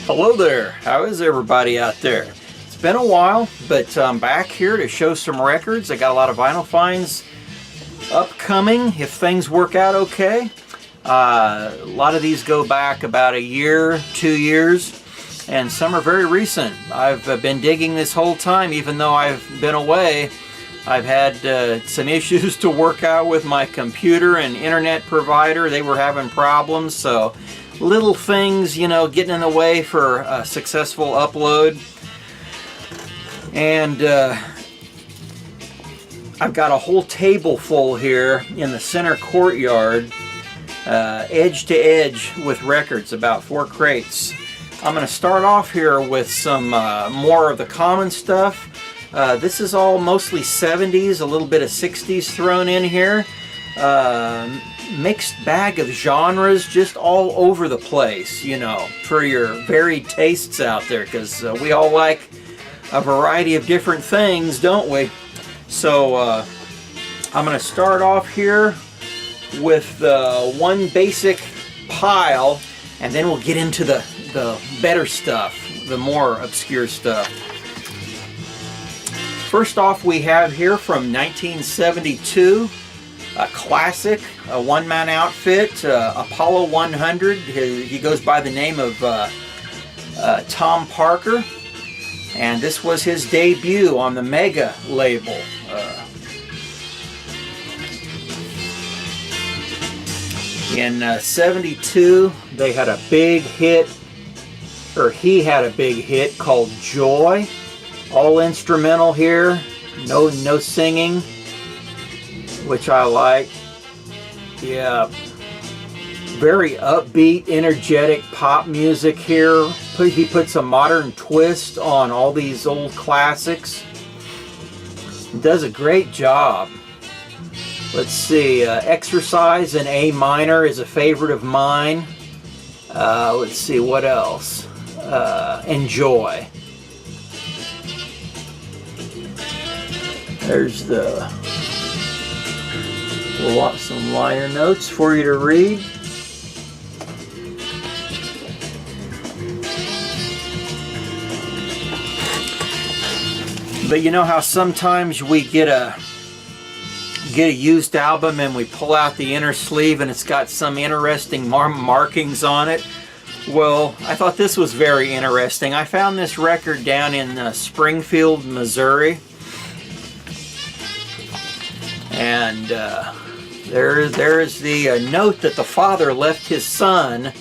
Hello there, how is everybody out there? It's been a while, but I'm back here to show some records. I got a lot of vinyl finds upcoming if things work out okay. A lot of these go back about a year, 2 years, and some are very recent. I've been digging this whole time, even though I've been away. I've had some issues to work out with my computer and internet provider. They were having problems, so little things, you know, getting in the way for a successful upload. And I've got a whole table full here in the center courtyard, edge to edge with records, about 4 crates. I'm going to start off here with some more of the common stuff. This is all mostly 70s, a little bit of 60s thrown in here. Mixed bag of genres just all over the place, you know, for your varied tastes out there, because we all like a variety of different things, don't we? So I'm going to start off here with one basic pile, and then we'll get into the better stuff, the more obscure stuff. First off, we have here from 1972, a classic, a one-man outfit, Apollo 100. He goes by the name of Tom Parker, and this was his debut on the Mega label. In 72, they had a big hit, or he had a big hit called Joy. All instrumental here, no singing, which I like. Yeah, very upbeat, energetic pop music here. He puts a modern twist on all these old classics. He does a great job. Let's see, Exercise in A minor is a favorite of mine. Let's see, what else? Enjoy. There's some liner notes for you to read. But you know how sometimes we get a used album and we pull out the inner sleeve and it's got some interesting markings on it? Well, I thought this was very interesting. I found this record down in Springfield, Missouri. And there is the note that the father left his son.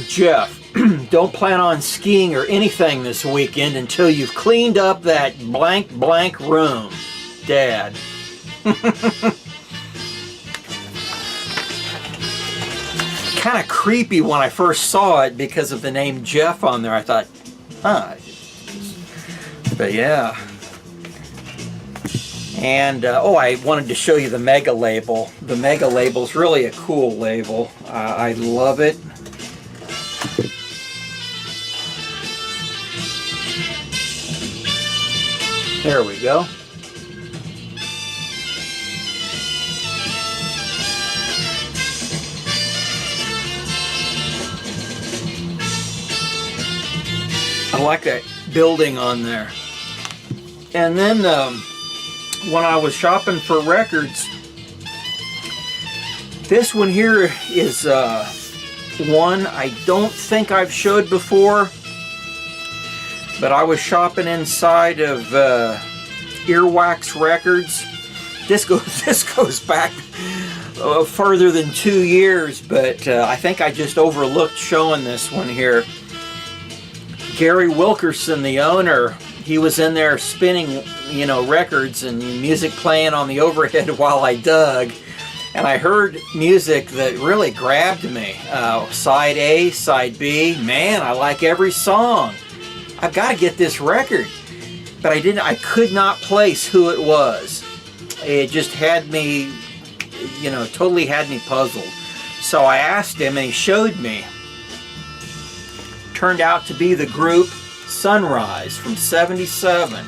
Jeff, don't plan on skiing or anything this weekend until you've cleaned up that blank blank room, Dad. Kind of creepy when I first saw it because of the name Jeff on there. I thought, huh. But yeah. And, oh, I wanted to show you the Mega label. The Mega label's really a cool label. I love it. There we go. I like that building on there. And then, when I was shopping for records, this one here is one I don't think I've showed before, but I was shopping inside of Earwax Records. This goes back further than 2 years, but I think I just overlooked showing this one here. Gary Wilkerson, the owner, he was in there spinning, you know, records and music playing on the overhead while I dug, and I heard music that really grabbed me. Side A, side B, man, I like every song. I've got to get this record, but I could not place who it was. It just had me, you know, totally had me puzzled. So I asked him and he showed me. Turned out to be the group Sunrise from '77.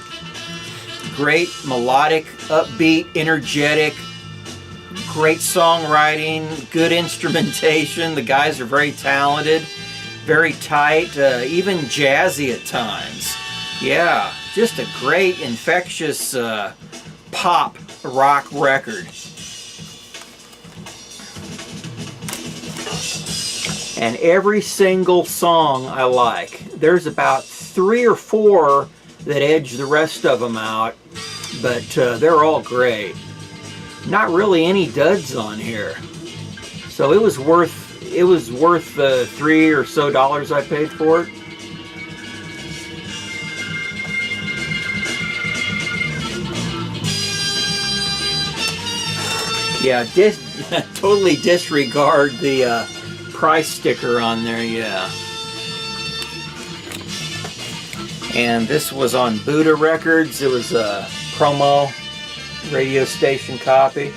Great melodic, upbeat, energetic, great songwriting, good instrumentation. The guys are very talented, very tight, even jazzy at times. Yeah, just a great, infectious pop rock record. And every single song I like. There's about 3 or 4 that edge the rest of them out, but they're all great. Not really any duds on here, so it was worth the $3 or so I paid for it. Yeah, totally disregard the price sticker on there. Yeah. And this was on Buddha Records. It was a promo radio station copy.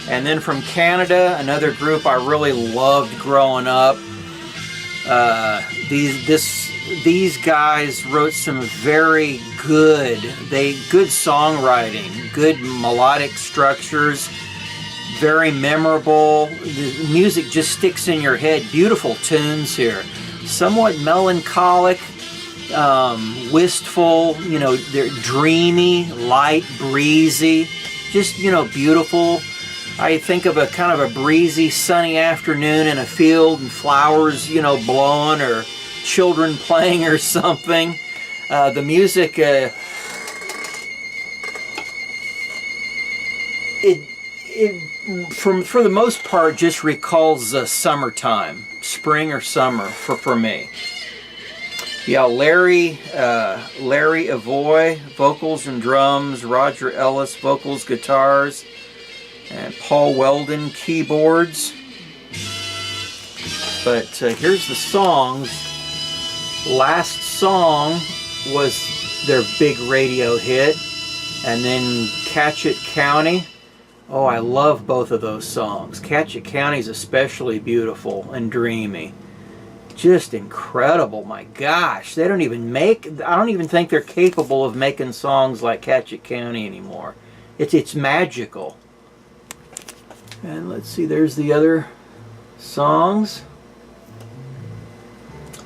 And then from Canada, another group I really loved growing up. These guys wrote some very good songwriting, good melodic structures, very memorable. The music just sticks in your head. Beautiful tunes here. Somewhat melancholic, wistful, you know, they're dreamy, light, breezy, just, you know, beautiful. I think of a kind of a breezy, sunny afternoon in a field and flowers, you know, blowing, or children playing or something. The music, for the most part, just recalls summertime, spring or summer for me. Yeah, Larry Avoy, vocals and drums, Roger Ellis, vocals, guitars, and Paul Weldon, keyboards. But here's the songs. Last song was their big radio hit, and then Catchet County. Oh, I love both of those songs. Catchet County is especially beautiful and dreamy. Just incredible, my gosh. I don't even think they're capable of making songs like Catchet County anymore. It's magical. And let's see, there's the other songs.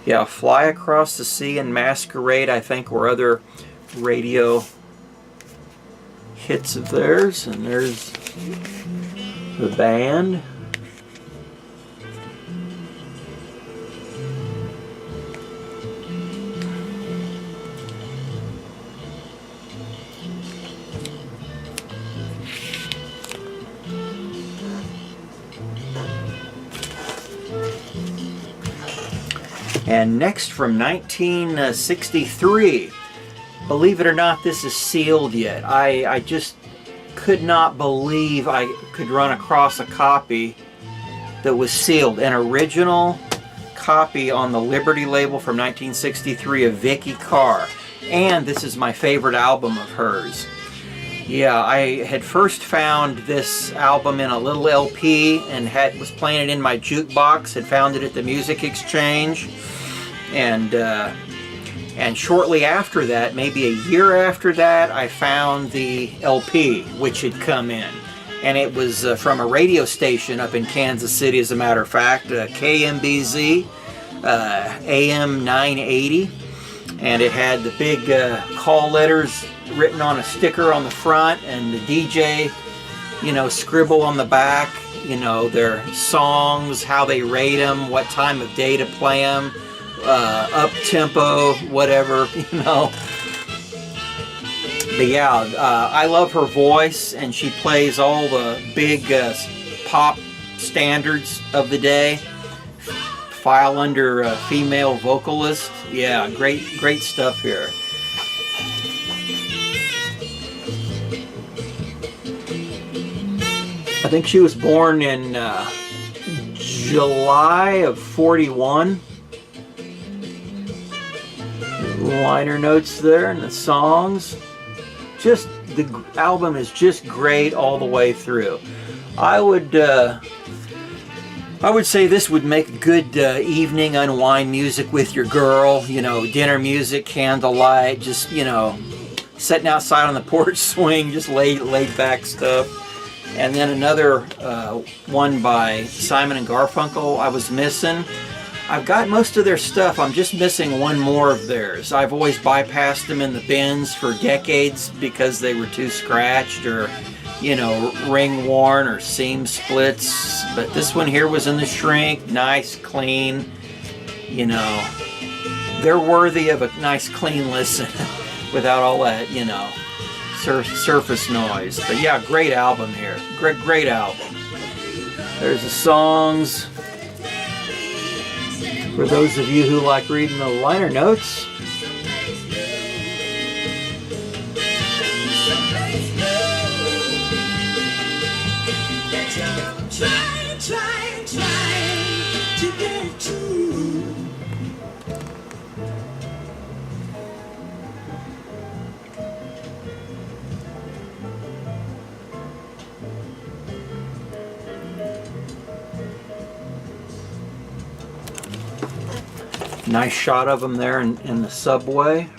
Yeah, Fly Across the Sea and Masquerade, I think, were other radio hits of theirs. And there's the band. And next, from 1963, believe it or not, this is sealed yet. I just could not believe I could run across a copy that was sealed. An original copy on the Liberty label from 1963 of Vikki Carr. And this is my favorite album of hers. Yeah, I had first found this album in a little LP and was playing it in my jukebox. Had found it at the Music Exchange. And shortly after that, maybe a year after that, I found the LP, which had come in. And it was from a radio station up in Kansas City, as a matter of fact, KMBZ, AM 980. And it had the big call letters written on a sticker on the front, and the DJ, you know, scribble on the back, you know, their songs, how they rate them, what time of day to play them. Up tempo, whatever, you know. But yeah, I love her voice, and she plays all the big pop standards of the day. File under female vocalist. Yeah, great stuff here. I think she was born in July of '41. Liner notes there, and the songs. Just, the album is just great all the way through. I would say this would make good evening unwind music with your girl. You know, dinner music, candlelight, just, you know, sitting outside on the porch swing, just laid back stuff. And then another one by Simon and Garfunkel I was missing. I've got most of their stuff. I'm just missing one more of theirs. I've always bypassed them in the bins for decades because they were too scratched or, you know, ring worn or seam splits. But this one here was in the shrink, nice, clean. You know, they're worthy of a nice, clean listen without all that, you know, surface noise. But yeah, great album here. Great album. There's the songs. For those of you who like reading the liner notes. Trying to get to. Nice shot of them there in the subway.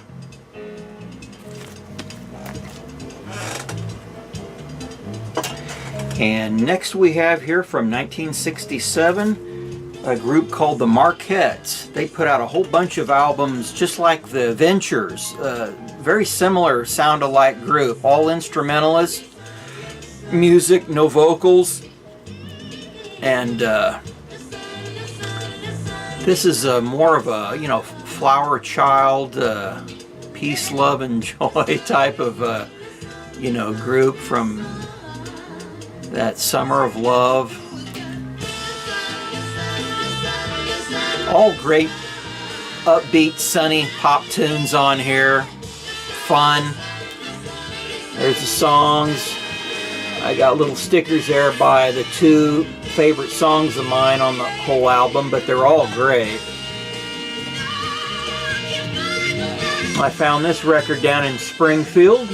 And next we have here from 1967 a group called the Marquettes. They put out a whole bunch of albums just like the Ventures. Very similar sound-alike group. All instrumentalist music, no vocals. And this is more of a, you know, flower child, peace, love, and joy type of, you know, group from that summer of love. All great upbeat, sunny pop tunes on here. Fun. There's the songs. I got little stickers there by the two favorite songs of mine on the whole album, but they're all great. I found this record down in Springfield,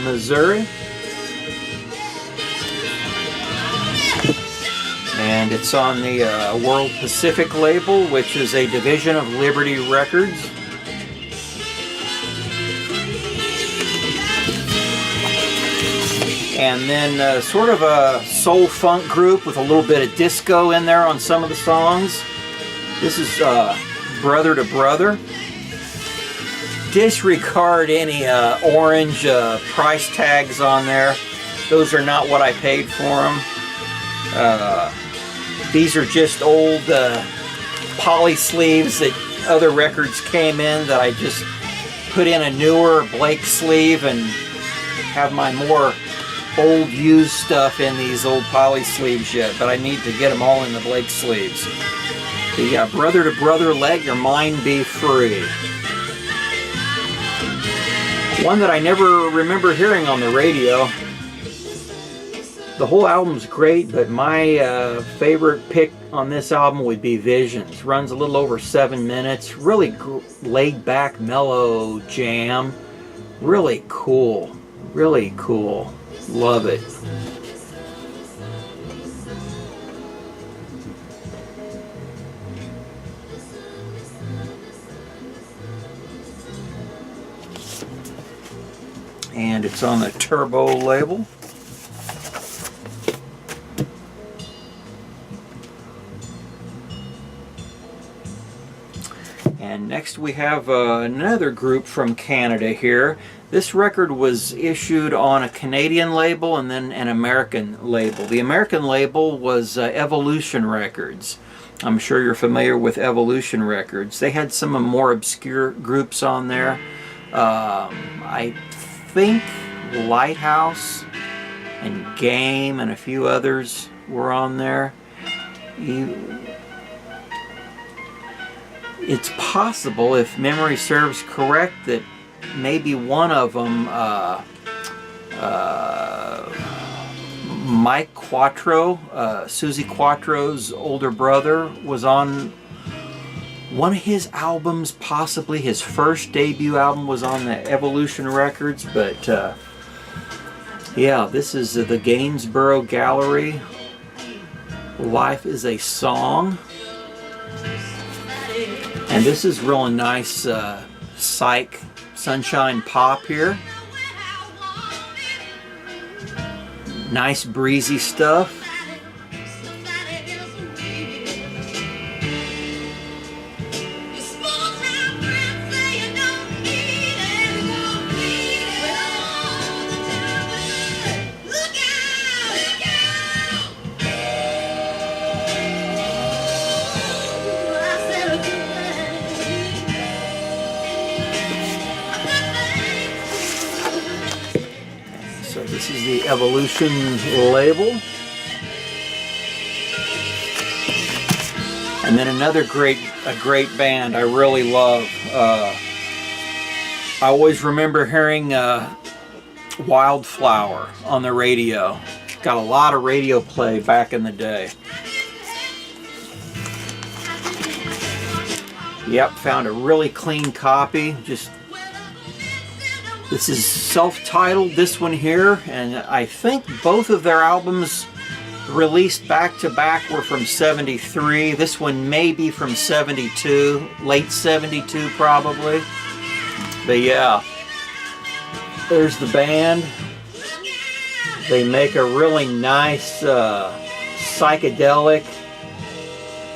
Missouri. And it's on the World Pacific label, which is a division of Liberty Records. And then sort of a soul funk group with a little bit of disco in there on some of the songs. This is Brother to Brother. Disregard any orange price tags on there. Those are not what I paid for them. These are just old poly sleeves that other records came in that I just put in a newer Blake sleeve and have my more old used stuff in these old poly sleeves yet, but I need to get them all in the Blake sleeves. The Brother to Brother, Let Your Mind Be Free. One that I never remember hearing on the radio. The whole album's great, but my favorite pick on this album would be Visions. Runs a little over 7 minutes. Really laid back, mellow jam. Really cool. Really cool. Love it. And it's on the Turbo label. And next we have another group from Canada here. This record was issued on a Canadian label and then an American label. The American label was Evolution Records. I'm sure you're familiar with Evolution Records. They had some more obscure groups on there. I think Lighthouse and Game and a few others were on there. It's possible, if memory serves correct, that maybe one of them, Mike Quattro, Susie Quattro's older brother, was on one of his albums, possibly his first debut album was on the Evolution Records, but yeah, this is the Gainsborough Gallery. Life is a Song. And this is real nice Psych Sunshine Pop here. Nice breezy stuff. So this is the Evolution label. And then another great band I really love. I always remember hearing Wildflower on the radio. Got a lot of radio play back in the day. Yep, found a really clean copy. This is self-titled, this one here, and I think both of their albums released back-to-back were from 73. This one may be from 72, late 72 probably. But yeah, there's the band. They make a really nice psychedelic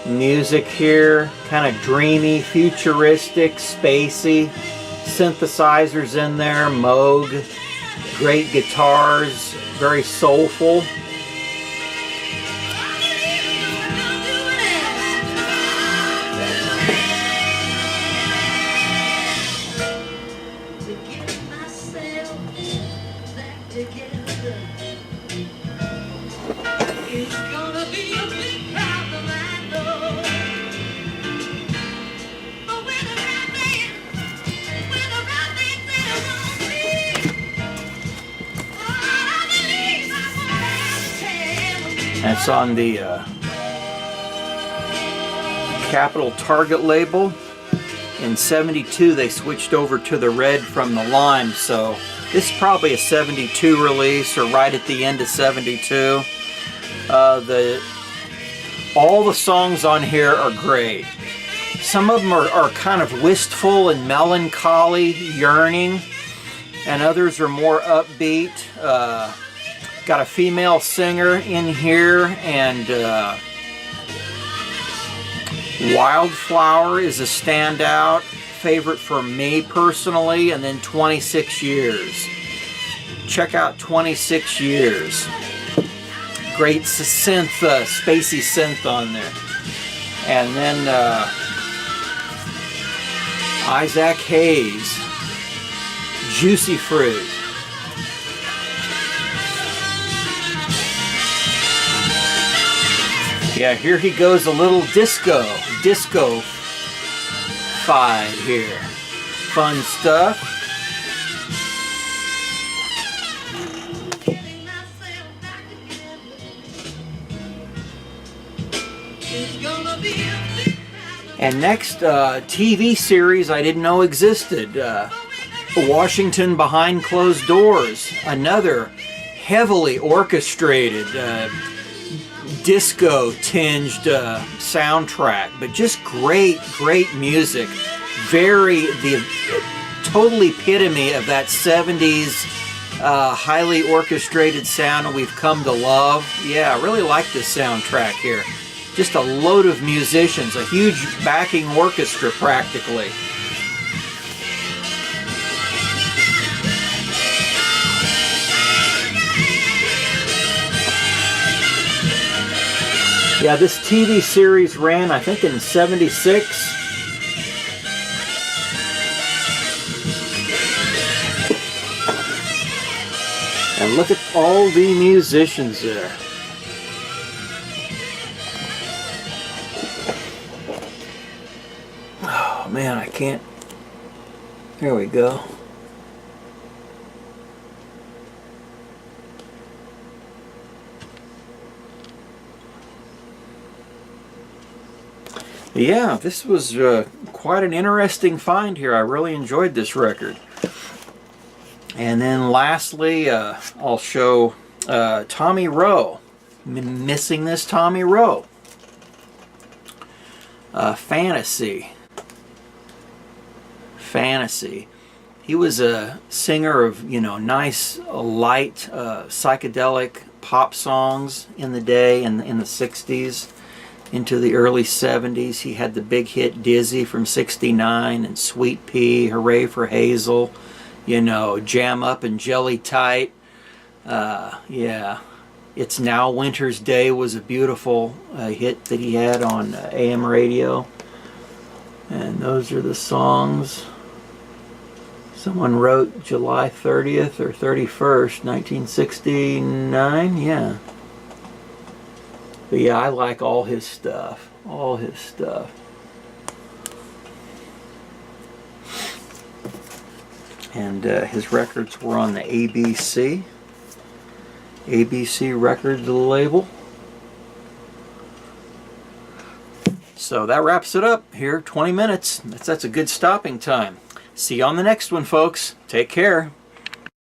music here, kind of dreamy, futuristic, spacey. Synthesizers in there, Moog, great guitars, very soulful. That's on the Capitol Target label. In 72 they switched over to the red from the lime, so this is probably a 72 release or right at the end of 72. All the songs on here are great. Some of them are kind of wistful and melancholy, yearning, and others are more upbeat. Got a female singer in here, and Wildflower is a standout favorite for me personally, and then 26 Years. Check out 26 Years. Great synth, spacey synth on there. And then Isaac Hayes, Juicy Fruit. Yeah, here he goes a little disco-fied here. Fun stuff. And next, TV series I didn't know existed. Washington Behind Closed Doors. Another heavily orchestrated disco-tinged soundtrack, but just great music. The total epitome of that 70s highly orchestrated sound we've come to love. Yeah, I really like this soundtrack here. Just a load of musicians, a huge backing orchestra practically. Yeah, this TV series ran, I think, in 76. And look at all the musicians there. Oh, man, I can't. There we go. Yeah, this was quite an interesting find here. I really enjoyed this record. And then lastly, I'll show Tommy Roe. Missing this Tommy Roe. Fantasy. He was a singer of, nice, light, psychedelic pop songs in the day, in the 60s into the early 70s. He had the big hit Dizzy from 69 and Sweet Pea, Hooray for Hazel, you know, Jam Up and Jelly Tight. Yeah, It's Now Winter's Day was a beautiful hit that he had on AM radio. And those are the songs. Someone wrote July 30th or 31st, 1969. Yeah. But yeah, I like all his stuff. All his stuff. And his records were on the ABC. ABC Records label. So that wraps it up here. 20 minutes. That's a good stopping time. See you on the next one, folks. Take care.